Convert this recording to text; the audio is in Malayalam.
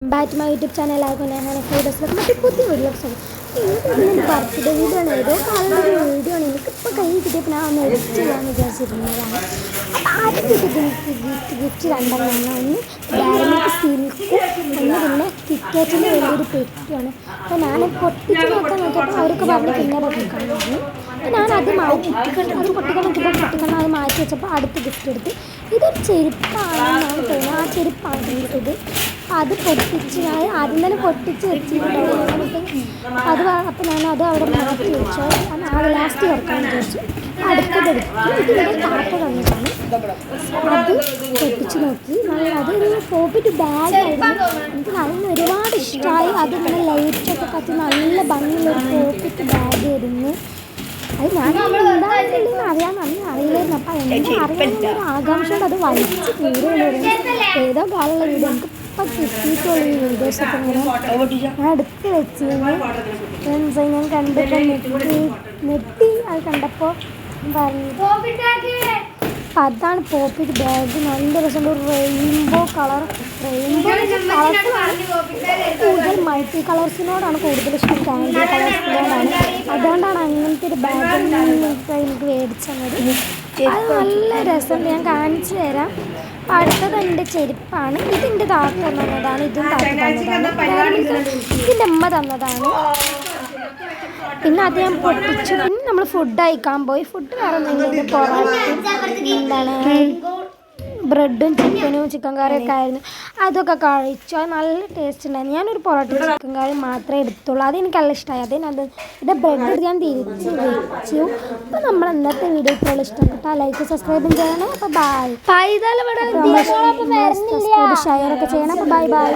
Back to my YouTube channel എല്ലാവർക്കും ഞാനാണ് ഫോട്ടോസിലൊക്കെ മറ്റേ പുതിയ വീഡിയോസ് ആണ്. ഇതിൻ്റെ ബർത്ത്ഡേ വീഡിയോ ആണ്, ഏതോ കാലൊരു വീഡിയോ ആണ്. എനിക്കിപ്പോൾ കൈ കിട്ടിയപ്പോൾ ഞാൻ ഒന്ന് എഡിറ്റ് ചെയ്യാമെന്ന് വിചാരിച്ചിരുന്നതാണ്. അപ്പോൾ ആദ്യം കിട്ടിയത് എനിക്ക് ഗിഫ്റ്റ് രണ്ടെണ്ണമാണ്. ഒന്ന് ഡയറിമിൽക്ക് സിൽക്കും, ഒന്ന് പിന്നെ കിറ്റ്കാറ്റിൻ്റെ വലിയൊരു പെറ്റുമാണ്. അപ്പോൾ ഞാൻ പൊട്ടിച്ച് നോക്കിയപ്പോൾ അവർക്ക് പറഞ്ഞ് പിന്നെ പൊട്ടിക്കണം പറഞ്ഞു. അപ്പോൾ ഞാൻ അത് മാറ്റി അത് പൊട്ടിക്കണം അത് മാറ്റി വെച്ചപ്പോൾ അടുത്ത ഗിഫ്റ്റ് എടുത്ത് ഇതൊരു ചെരുപ്പാണെന്നാണ് തോന്നുന്നത്. ആ ചെരുപ്പാണ് എടുത്തത്. അത് പൊട്ടിച്ച് ഞാൻ ആദ്യം തന്നെ പൊട്ടിച്ച് വെച്ചിട്ടുണ്ടായിരുന്നു. അപ്പോൾ ഞാനത് അവിടെ മാറ്റി വെച്ചു. അത് ലാസ്റ്റ് തുറക്കാൻ വിചാരിച്ചു. അടുത്തതെടുത്തു. ഇതിൻ്റെ താത്ത തന്നിട്ടാണ്. അത് പൊട്ടിച്ച് നോക്കി. അതൊരു പോപ്പിറ്റ് ബാഗായിരുന്നു. എനിക്ക് നല്ല ഒരുപാട് ഇഷ്ടമായി. അതിങ്ങനെ ലൈറ്റൊക്കെ കത്തി നല്ല ഭംഗിയുള്ളൊരു പോപ്പിറ്റ് ബാഗായിരുന്നു. അത് ഞാൻ എന്താണെന്നുണ്ടെന്ന് അറിയാൻ നല്ല അറിയില്ലായിരുന്നു. അപ്പം എന്താ അറിയാനുള്ളൊരു ആകാംക്ഷയോട് അത് വലിച്ച് കീറുകയായിരുന്നു. ഏതോ കാലുള്ള വീഡിയോ എനിക്ക് ഇപ്പം കിട്ടിയിട്ടുള്ള ഈ വീഡിയോസൊക്കെ ഞാൻ എടുത്ത് വെച്ചിരുന്നു. ഞാൻ കണ്ടിട്ട് നെട്ടി അത് കണ്ടപ്പോൾ പറഞ്ഞു. അപ്പം അതാണ് പോപ്പിറ്റ് ബാഗ്. നല്ല രസമുണ്ട്. Rainbow colour. റെയിൻബോ കൂടുതൽ മൾട്ടി കളേഴ്സിനോടാണ് കൂടുതൽ ഇഷ്ടം. കാൻഡി കളേഴ്സിനോടാണ്. അതുകൊണ്ടാണ് അങ്ങനത്തെ ഒരു ബാഗ് എനിക്ക് മേടിച്ചത്. അത് നല്ല രസമുണ്ട്. ഞാൻ കാണിച്ചു തരാം. അപ്പം അടുത്തത് എൻ്റെ ചെരുപ്പാണ്. ഇതിൻ്റെ താത്ത തന്നതാണ്. ഇതും താത്ത തന്നതാണ്. ഇതിൻ്റെ അമ്മ തന്നതാണ്. പിന്നെ അത് ഞാൻ പൊട്ടിച്ചു. പിന്നെ നമ്മൾ ഫുഡ് കഴിക്കാൻ പോയി. ഫുഡ് വേറെ എന്തെങ്കിലും പൊറോട്ടയും എന്താണ് ബ്രെഡും ചിക്കൻ കറിയൊക്കെ ആയിരുന്നു. അതൊക്കെ കഴിച്ചു. അത് നല്ല ടേസ്റ്റ് ഉണ്ടായിരുന്നു. ഞാനൊരു പൊറോട്ട ചിക്കൻ കറി മാത്രമേ എടുത്തുള്ളൂ. അതെനിക്ക് നല്ല ഇഷ്ടമായി. ഇതിൻ്റെ ബ്രെഡ് ഞാൻ തിരിച്ച് വെച്ചു. അപ്പോൾ നമ്മൾ ഇന്നത്തെ വീഡിയോ ഇപ്പോൾ ഇഷ്ടപ്പെട്ടാൽ ലൈക്ക് സബ്സ്ക്രൈബും ചെയ്യണം. അപ്പോൾ ബൈ. ഷെയറൊക്കെ ചെയ്യണം. അപ്പോൾ ബൈ.